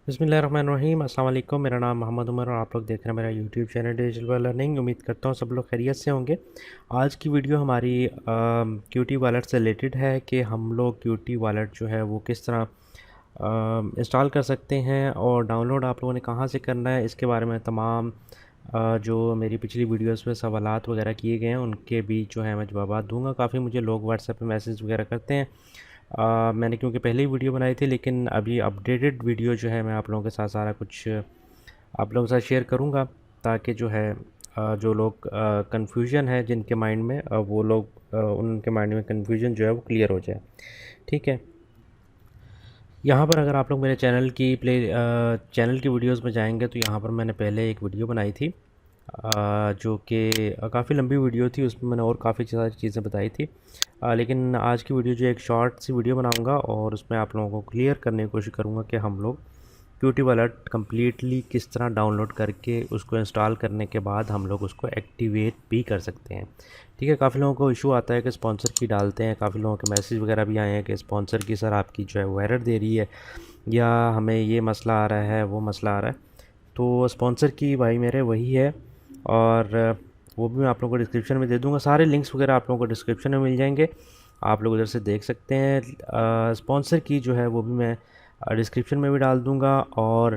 बिस्मिल्लाहिर्रहमानिर्रहीम। अस्सलाम वालेकुम। मेरा नाम मोहम्मद उमर और आप लोग देख रहे हैं मेरा यूट्यूब चैनल डिजिटल लर्निंग। उम्मीद करता हूँ सब लोग खैरियत से होंगे। आज की वीडियो हमारी क्यूटी वॉलेट से रिलेटेड है कि हम लोग क्यूटी वॉलेट जो है वो किस तरह इंस्टॉल कर सकते हैं और डाउनलोड आप लोगों ने कहाँ से करना है, इसके बारे में तमाम जो मेरी पिछली वीडियोस में सवालात वगैरह किए गए हैं उनके भी जो है मैं जवाब दूंगा। काफ़ी मुझे लोग व्हाट्सएप पे मैसेज वगैरह करते हैं। मैंने क्योंकि पहले ही वीडियो बनाई थी, लेकिन अभी अपडेटेड वीडियो जो है मैं आप लोगों के साथ सारा कुछ आप लोगों के साथ शेयर करूंगा, ताकि जो है जो लोग कन्फ्यूजन है जिनके माइंड में वो लोग उनके माइंड में कन्फ्यूजन जो है वो क्लियर हो जाए। ठीक है। यहाँ पर अगर आप लोग मेरे चैनल की वीडियोस में जाएंगे तो यहाँ पर मैंने पहले एक वीडियो बनाई थी, जो कि काफ़ी लंबी वीडियो थी। उसमें मैंने और काफ़ी सारी चीज़ें बताई थी। लेकिन आज की वीडियो जो एक शॉर्ट सी वीडियो बनाऊंगा और उसमें आप लोगों को क्लियर करने की कोशिश करूंगा कि हम लोग क्यूटी वॉलेट कम्प्लीटली किस तरह डाउनलोड करके उसको इंस्टॉल करने के बाद हम लोग उसको एक्टिवेट भी कर सकते हैं। ठीक है। काफ़ी लोगों को इशू आता है कि स्पॉन्सर की डालते हैं, काफ़ी लोगों के मैसेज वगैरह भी आए हैं कि स्पॉन्सर की सर आपकी जो है वो एरर दे रही है, या हमें ये मसला आ रहा है वो मसला आ रहा है। तो स्पॉन्सर की भाई मेरे वही है, और वो भी मैं आप लोगों को डिस्क्रिप्शन में दे दूंगा। सारे लिंक्स वगैरह आप लोगों को डिस्क्रिप्शन में मिल जाएंगे, आप लोग उधर से देख सकते हैं। स्पॉन्सर की जो है वो भी मैं डिस्क्रिप्शन में भी डाल दूंगा और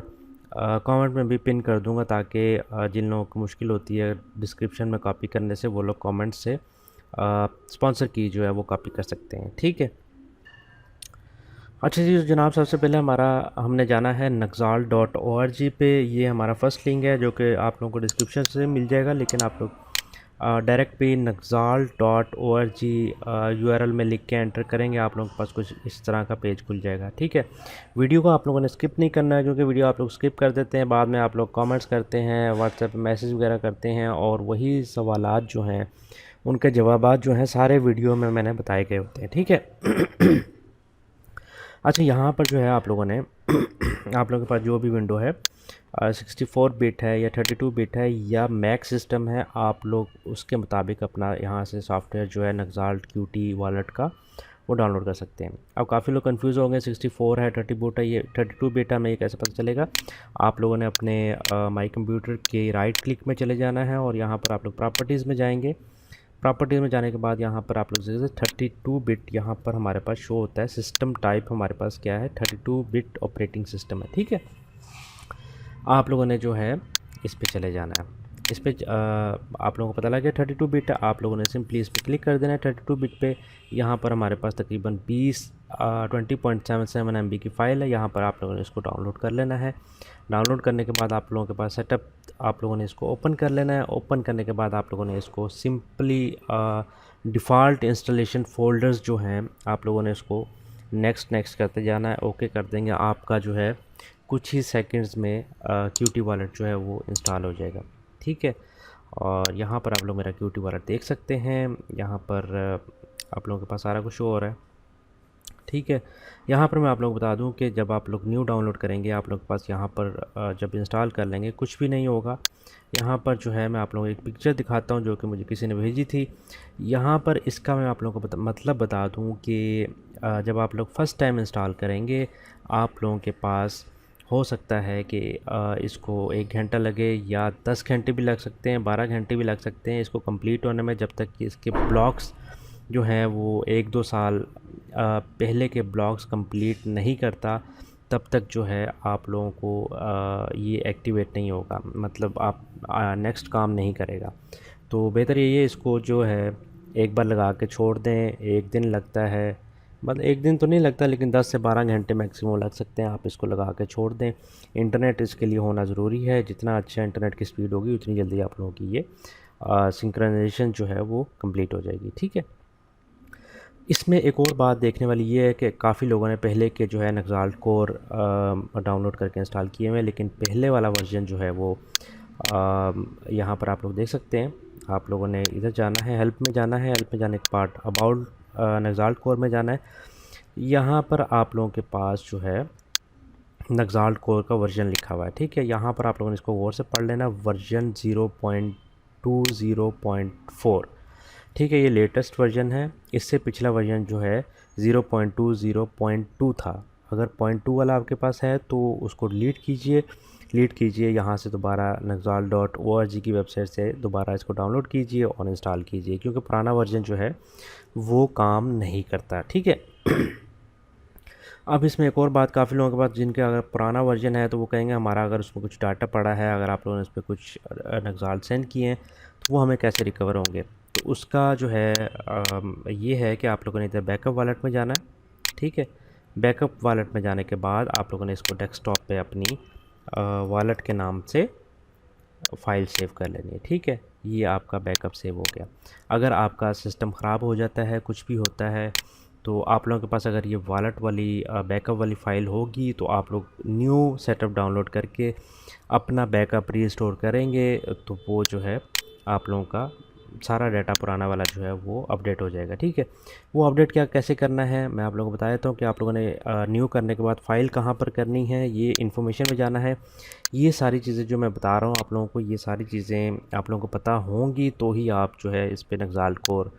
कमेंट में भी पिन कर दूंगा, ताकि जिन लोगों को मुश्किल होती है डिस्क्रिप्शन में कॉपी करने से, वो लोग कमेंट से स्पॉन्सर की जो है वो कॉपी कर सकते हैं। ठीक है। अच्छा जी, तो जनाब सबसे पहले हमने जाना है नक्साल.org पे। ये हमारा फर्स्ट लिंक है जो कि आप लोगों को डिस्क्रिप्शन से मिल जाएगा, लेकिन आप लोग डायरेक्ट भी नक्साल.org यूआरएल में लिख के एंटर करेंगे, आप लोगों के पास कुछ इस तरह का पेज खुल जाएगा। ठीक है। वीडियो को आप लोगों ने स्किप नहीं करना है, क्योंकि वीडियो आप लोग स्किप कर देते हैं, बाद में आप लोग कमेंट्स करते हैं, व्हाट्सएप पे मैसेज वगैरह करते हैं, और वही सवालात जो हैं उनके जवाबात जो हैं सारे वीडियो में मैंने बताए गए होते हैं। ठीक है। अच्छा, यहाँ पर जो है आप लोगों ने आप लोगों के पास जो भी विंडो है 64 बिट है या 32 बिट है या मैक सिस्टम है, आप लोग उसके मुताबिक अपना यहाँ से सॉफ्टवेयर जो है नक्साल क्यूटी वॉलेट का वो डाउनलोड कर सकते हैं। अब काफ़ी लोग कंफ्यूज हो गए, 64 है 30 बिट है, ये 32 बिट है, हमें ये कैसे पता चलेगा। आप लोगों ने अपने माई कंप्यूटर के राइट क्लिक में चले जाना है और यहाँ पर आप लोग प्रॉपर्टीज़ में जाएंगे। प्रॉपर्टीज़ में जाने के बाद यहाँ पर आप लोग जैसे 32 बिट यहाँ पर हमारे पास शो होता है। सिस्टम टाइप हमारे पास क्या है, 32 बिट ऑपरेटिंग सिस्टम है। ठीक है। आप लोगों ने जो है इस पे चले जाना है। इस पे आप लोगों को पता लग गया 32 बिट है, आप लोगों ने सिंपली इस पर क्लिक कर देना है 32 बिट पे। यहाँ पर हमारे पास तकरीबन 20.77 MB की फ़ाइल है। यहाँ पर आप लोगों ने इसको डाउनलोड कर लेना है। डाउनलोड करने के बाद आप लोगों के पास सेटअप, आप लोगों ने इसको ओपन कर लेना है। ओपन करने के बाद आप लोगों ने इसको सिंपली डिफ़ॉल्ट इंस्टॉलेशन फ़ोल्डर्स जो हैं आप लोगों ने इसको नेक्स्ट नेक्स्ट करते जाना है। ओके कर देंगे, आपका जो है कुछ ही सेकंड्स में क्यूटी वॉलेट जो है वो इंस्टॉल हो जाएगा। ठीक है। और यहाँ पर आप लोग मेरा क्यूटी वॉलेट देख सकते हैं। यहाँ पर आप लोगों के पास सारा कुछ शो हो रहा है। ठीक है। यहाँ पर मैं आप लोग बता दूं कि जब आप लोग न्यू डाउनलोड करेंगे, आप लोग के पास यहाँ पर जब इंस्टॉल कर लेंगे कुछ भी नहीं होगा। यहाँ पर जो है मैं आप लोगों को एक पिक्चर दिखाता हूँ जो कि मुझे किसी ने भेजी थी। यहाँ पर इसका मैं आप लोगों को मतलब बता दूँ कि जब आप लोग फ़र्स्ट टाइम इंस्टॉल करेंगे, आप लोगों के पास हो सकता है कि इसको 1 घंटा लगे या 10 घंटे भी लग सकते हैं, 12 घंटे भी लग सकते हैं इसको कंप्लीट होने में, जब तक कि इसके ब्लॉक्स जो हैं वो 1-2 साल पहले के ब्लॉक्स कंप्लीट नहीं करता, तब तक जो है आप लोगों को ये एक्टिवेट नहीं होगा, मतलब आप नेक्स्ट काम नहीं करेगा। तो बेहतर यही है इसको जो है एक बार लगा के छोड़ दें। एक दिन लगता है, मतलब एक दिन तो नहीं लगता, लेकिन 10 से 12 घंटे मैक्सिमम लग सकते हैं। आप इसको लगा के छोड़ दें। इंटरनेट इसके लिए होना ज़रूरी है, जितना अच्छा इंटरनेट की स्पीड होगी उतनी जल्दी आप लोगों की ये सिंक्रोनाइजेशन जो है वो कंप्लीट हो जाएगी। ठीक है। इसमें एक और बात देखने वाली ये है कि काफ़ी लोगों ने पहले के जो है नक्साल कोर डाउनलोड करके इंस्टॉल किए हुए हैं, लेकिन पहले वाला वर्जन जो है वो यहाँ पर आप लोग देख सकते हैं। आप लोगों ने इधर जाना है, हेल्प में जाना है। हेल्प में जाने के बाद अबाउट नक्साल कोर में जाना है। यहाँ पर आप लोगों के पास जो है नक्साल कोर का वर्जन लिखा हुआ है। ठीक है। यहाँ पर आप लोगों ने इसको गौर से पढ़ लेना, वर्जन 0.20.4। ठीक है। ये लेटेस्ट वर्जन है। इससे पिछला वर्जन जो है 0.20.2 था। अगर .2 वाला आपके पास है तो उसको डिलीट कीजिए यहाँ से, दोबारा nexalt.org की वेबसाइट से दोबारा इसको डाउनलोड कीजिए और इंस्टॉल कीजिए, क्योंकि पुराना वर्जन जो है वो काम नहीं करता। ठीक है। अब इसमें एक और बात, काफ़ी लोगों के पास जिनके अगर पुराना वर्जन है तो वो कहेंगे हमारा अगर उसमें कुछ डाटा पड़ा है, अगर आप लोगों ने उस पर कुछ नक्साल्ट सेंड किए हैं तो वो हमें कैसे रिकवर होंगे। तो उसका जो है ये है कि आप लोगों ने इधर बैकअप वॉलेट में जाना है। ठीक है। बैकअप वॉलेट में जाने के बाद आप लोगों ने इसको डेस्कटॉप पे अपनी वॉलेट के नाम से फ़ाइल सेव कर लेनी है। ठीक है। ये आपका बैकअप सेव हो गया। अगर आपका सिस्टम ख़राब हो जाता है, कुछ भी होता है, तो आप लोगों के पास अगर ये वॉलेट वाली बैकअप वाली फ़ाइल होगी तो आप लोग न्यू सेटअप डाउनलोड करके अपना बैकअप रीस्टोर करेंगे, तो वो जो है आप लोगों का सारा डाटा पुराना वाला जो है वो अपडेट हो जाएगा। ठीक है। वो अपडेट कैसे करना है मैं आप लोगों को बता देता हूँ कि आप लोगों ने न्यू करने के बाद फ़ाइल कहाँ पर करनी है, ये इन्फॉर्मेशन में जाना है। ये सारी चीज़ें जो मैं बता रहा हूँ आप लोगों को, ये सारी चीज़ें आप लोगों को पता होंगी तो ही आप जो है इस पे नक्साल्ट कोर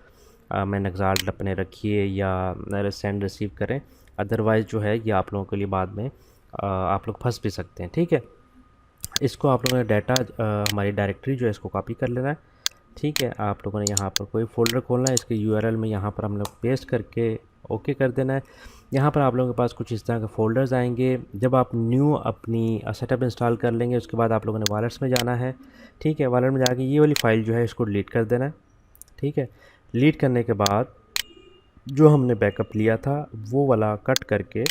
में नक्साल्ट अपने रखिए या सेंड रिसीव करें। अदरवाइज़ जो है ये आप लोगों के लिए बाद में आप लोग फंस भी सकते हैं। ठीक है। इसको आप लोगों ने डाटा हमारी डायरेक्टरी जो है इसको कॉपी कर लेना है। ठीक है। आप लोगों ने यहाँ पर कोई फ़ोल्डर खोलना है, इसके यूआरएल में यहाँ पर हम लोग पेस्ट करके ओके कर देना है। यहाँ पर आप लोगों के पास कुछ इस तरह के फ़ोल्डर्स आएंगे। जब आप न्यू अपनी सेटअप इंस्टॉल कर लेंगे उसके बाद आप लोगों ने वॉलेट्स में जाना है। ठीक है। वॉलेट में जाके ये वाली फ़ाइल जो है इसको डिलीट कर देना है। ठीक है। डिलीट करने के बाद जो हमने बैकअप लिया था वो वाला कट करके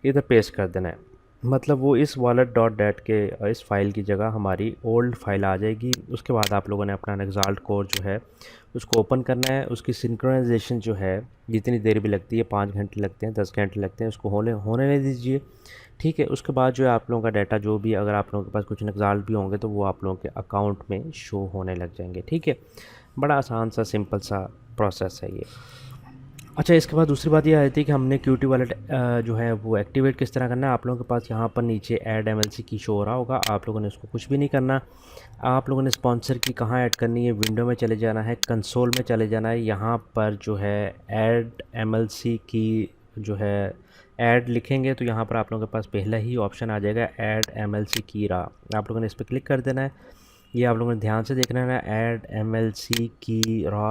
इधर पेस्ट कर देना है। मतलब वो इस wallet.dat के इस फ़ाइल की जगह हमारी ओल्ड फाइल आ जाएगी। उसके बाद आप लोगों ने अपना नक्साल्ट कोर जो है उसको ओपन करना है। उसकी सिंक्रोनाइजेशन जो है जितनी देर भी लगती है, 5 घंटे लगते हैं, 10 घंटे लगते हैं, उसको होने नहीं दीजिए। ठीक है। उसके बाद जो है आप लोगों का डाटा जो भी, अगर आप लोगों के पास कुछ नक्साल्ट भी होंगे तो वो आप लोगों के अकाउंट में शो होने लग जाएंगे। ठीक है। बड़ा आसान सा सिंपल सा प्रोसेस है ये। अच्छा, इसके बाद दूसरी बात ये आ जाती है कि हमने QT वॉलेट जो है वो एक्टिवेट किस तरह करना है। आप लोगों के पास यहाँ पर नीचे ऐड MLC की शो हो रहा होगा। आप लोगों ने उसको कुछ भी नहीं करना। आप लोगों ने स्पॉन्सर की कहाँ ऐड करनी है, विंडो में चले जाना है, कंसोल में चले जाना है। यहाँ पर जो है ऐड MLC की जो है ऐड लिखेंगे तो यहाँ पर आप लोगों के पास पहला ही ऑप्शन आ जाएगा, ऐड MLC की रा। आप लोगों ने इस पर क्लिक कर देना है। ये आप लोगों ने ध्यान से देखना है। ऐड MLC की रा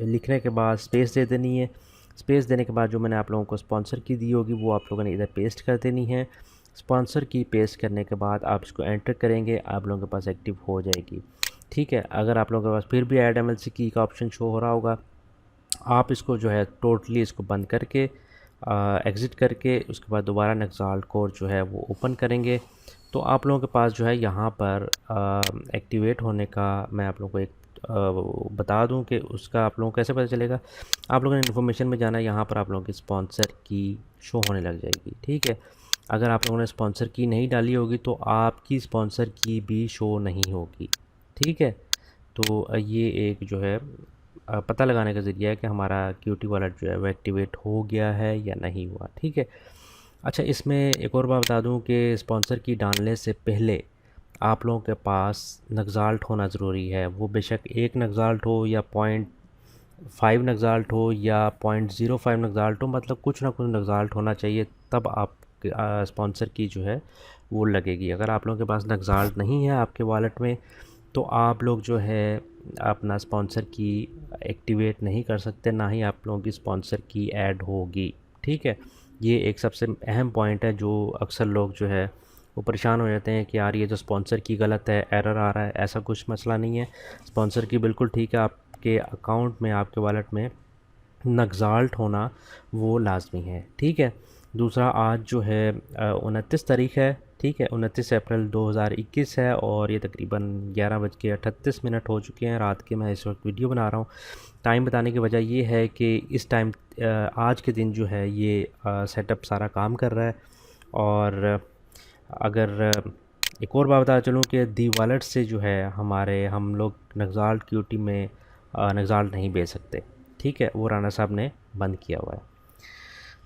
लिखने के बाद स्पेस दे देनी है। स्पेस देने के बाद जो मैंने आप लोगों को स्पॉन्सर की दी होगी वो आप लोगों ने इधर पेस्ट कर देनी है। स्पॉन्सर की पेस्ट करने के बाद आप इसको एंटर करेंगे, आप लोगों के पास एक्टिव हो जाएगी। ठीक है। अगर आप लोगों के पास फिर भी ऐड MLC की का ऑप्शन शो हो रहा होगा, आप इसको जो है टोटली इसको बंद करके एग्ज़िट करके उसके बाद दोबारा नक्साल्ट कोर जो है वो ओपन करेंगे तो आप लोगों के पास जो है यहाँ पर एक्टिवेट होने का मैं आप लोगों को एक बता दूं कि उसका आप लोगों को कैसे पता चलेगा। आप लोगों ने इन्फॉर्मेशन में जाना है, यहाँ पर आप लोगों की स्पॉन्सर की शो होने लग जाएगी। ठीक है। अगर आप लोगों ने स्पॉन्सर की नहीं डाली होगी तो आपकी स्पॉन्सर की भी शो नहीं होगी। ठीक है। तो ये एक जो है पता लगाने का ज़रिया है कि हमारा QT वॉलेट जो है वो एक्टिवेट हो गया है या नहीं हुआ। ठीक है। अच्छा, इसमें एक और बात बता दूं कि स्पॉन्सर की डालने से पहले आप लोगों के पास नक्साल्ट होना ज़रूरी है। वो बेशक 1 नक्साल्ट हो या 0.5 नक्साल्ट हो या 0.05 नक्साल्ट हो, मतलब कुछ ना कुछ नक्साल्ट होना चाहिए, तब आप स्पॉन्सर की जो है वो लगेगी। अगर आप लोगों के पास नक्साल्ट नहीं है आपके वॉलेट में तो आप लोग जो है अपना स्पॉन्सर की एक्टिवेट नहीं कर सकते, ना ही आप लोगों की स्पॉन्सर की ऐड होगी। ठीक है। ये एक सबसे अहम पॉइंट है जो अक्सर लोग जो है वो परेशान हो जाते हैं कि यार ये जो स्पॉन्सर की गलत है, एरर आ रहा है। ऐसा कुछ मसला नहीं है, स्पॉन्सर की बिल्कुल ठीक है। आपके अकाउंट में, आपके वॉलेट में नक्साल्ट होना वो लाजमी है। ठीक है। दूसरा, आज जो है 29 तारीख़ है। ठीक है। 29 अप्रैल 2021 है और ये तकरीबन 11:38 हो चुके हैं रात के। मैं इस वक्त वीडियो बना रहा हूँ। टाइम बताने की वजह ये है कि इस टाइम आज के दिन जो है ये सेटअप सारा काम कर रहा है। और अगर एक और बात बता चलूँ कि दी वॉलेट से जो है हम लोग नक्साल्ट QT में नक्साल्ट नहीं भेज सकते। ठीक है। वो राना साहब ने बंद किया हुआ है।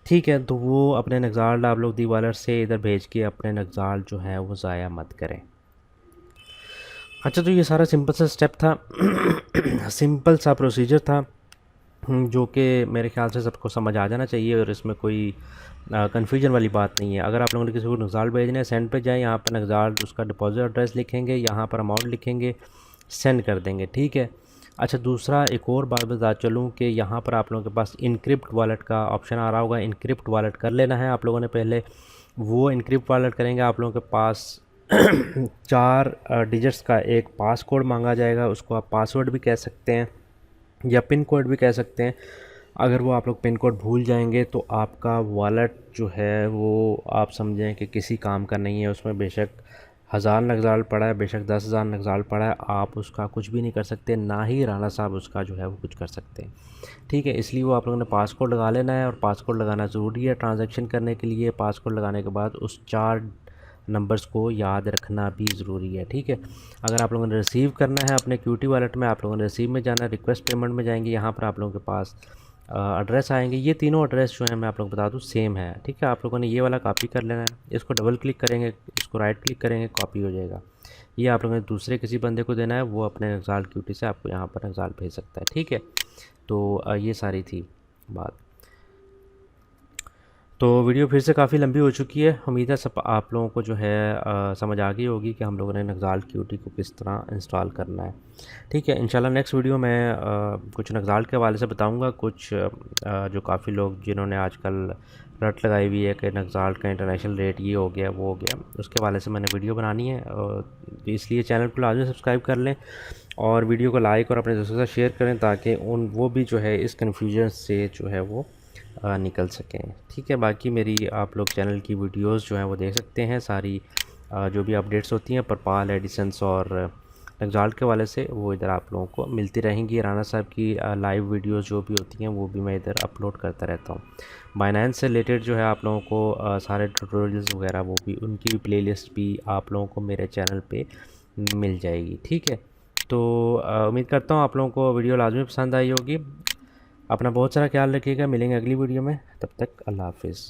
ठीक है। तो वो अपने नक्साल्ट आप लोग दी वॉलेट से इधर भेज के अपने नक्साल्ट जो है वो ज़ाया मत करें। अच्छा, तो ये सारा सिंपल सा स्टेप था सिंपल सा प्रोसीजर था जो कि मेरे ख़्याल से सबको समझ आ जाना चाहिए और इसमें कोई कन्फ्यूजन वाली बात नहीं है। अगर आप लोगों ने किसी को नक्साल भेजना है, सेंड पे जाएँ, यहाँ पर नक्साल उसका डिपॉज़िट एड्रेस लिखेंगे, यहाँ पर अमाउंट लिखेंगे, सेंड कर देंगे, ठीक है। अच्छा, दूसरा एक और बात बता चलूँ कि यहाँ पर आप लोगों के पास इनक्रिप्ट वॉलेट का ऑप्शन आ रहा होगा। इनक्रिप्ट वॉलेट कर लेना है आप लोगों ने पहले। वो इनक्रिप्ट वॉलेट करेंगे, आप लोगों के पास 4 डिजिट्स का एक पास कोड मांगा जाएगा। उसको आप पासवर्ड भी कह सकते हैं या पिन कोड भी कह सकते हैं। अगर वो आप लोग पिन कोड भूल जाएंगे तो आपका वॉलेट जो है वो आप समझें कि किसी काम का नहीं है। उसमें बेशक 1000 नक्साल पड़ा है, बेशक 10,000 नक्साल पड़ा है, आप उसका कुछ भी नहीं कर सकते, ना ही राणा साहब उसका जो है वो कुछ कर सकते हैं, ठीक है। इसलिए वो आप लोगों ने पासकोड लगा लेना है और पासकोड लगाना ज़रूरी है ट्रांजैक्शन करने के लिए। पासकोड लगाने के बाद उस 4 नंबर्स को याद रखना भी ज़रूरी है, ठीक है। अगर आप लोगों ने रिसीव करना है अपने क्यूटी वॉलेट में, आप लोगों ने रिसीव में जाना है, रिक्वेस्ट पेमेंट में जाएंगे, यहाँ पर आप लोगों के पास एड्रेस आएंगे। ये तीनों एड्रेस जो है मैं आप लोग बता दूँ सेम है, ठीक है। आप लोगों ने ये वाला कॉपी कर लेना है, इसको डबल क्लिक करेंगे, इसको राइट क्लिक करेंगे, कॉपी हो जाएगा। ये आप लोगों ने दूसरे किसी बंदे को देना है, वो अपने नक्साल क्यूटी से आपको यहाँ पर नक्साल भेज सकता है, ठीक है। तो ये सारी थी बात। तो वीडियो फिर से काफ़ी लंबी हो चुकी है। उम्मीद है सब आप लोगों को जो है समझ आ गई होगी कि हम लोगों ने नक्साल क्यूटी को किस तरह इंस्टॉल करना है, ठीक है। इंशाल्लाह नेक्स्ट वीडियो में कुछ नक्साल के हवाले से बताऊंगा। कुछ जो काफ़ी लोग जिन्होंने आजकल रट लगाई हुई है कि नक्साल का इंटरनेशनल रेट ये हो गया वो हो गया, उसके हवाले से मैंने वीडियो बनानी है। इसलिए चैनल को लाजमी सब्सक्राइब कर लें और वीडियो को लाइक और अपने दोस्तों के साथ शेयर करें ताकि वो भी जो है इस कन्फ्यूजन से जो है वो निकल सकें, ठीक है। बाकी मेरी आप लोग चैनल की वीडियोस जो हैं वो देख सकते हैं। सारी जो भी अपडेट्स होती हैं परपाल, एडिसंस और नक्साल के वाले से, वो इधर आप लोगों को मिलती रहेंगी। राणा साहब की लाइव वीडियोस जो भी होती हैं वो भी मैं इधर अपलोड करता रहता हूँ। बाइनेंस से रिलेटेड जो है आप लोगों को सारे ट्यूटोरियल्स वगैरह वो भी, उनकी भी प्लेलिस्ट भी आप लोगों को मेरे चैनल पे मिल जाएगी, ठीक है। तो उम्मीद करता हूँ आप लोगों को वीडियो लाजमी पसंद आई होगी। अपना बहुत सारा ख्याल रखिएगा, मिलेंगे अगली वीडियो में, तब तक अल्लाह हाफिज़।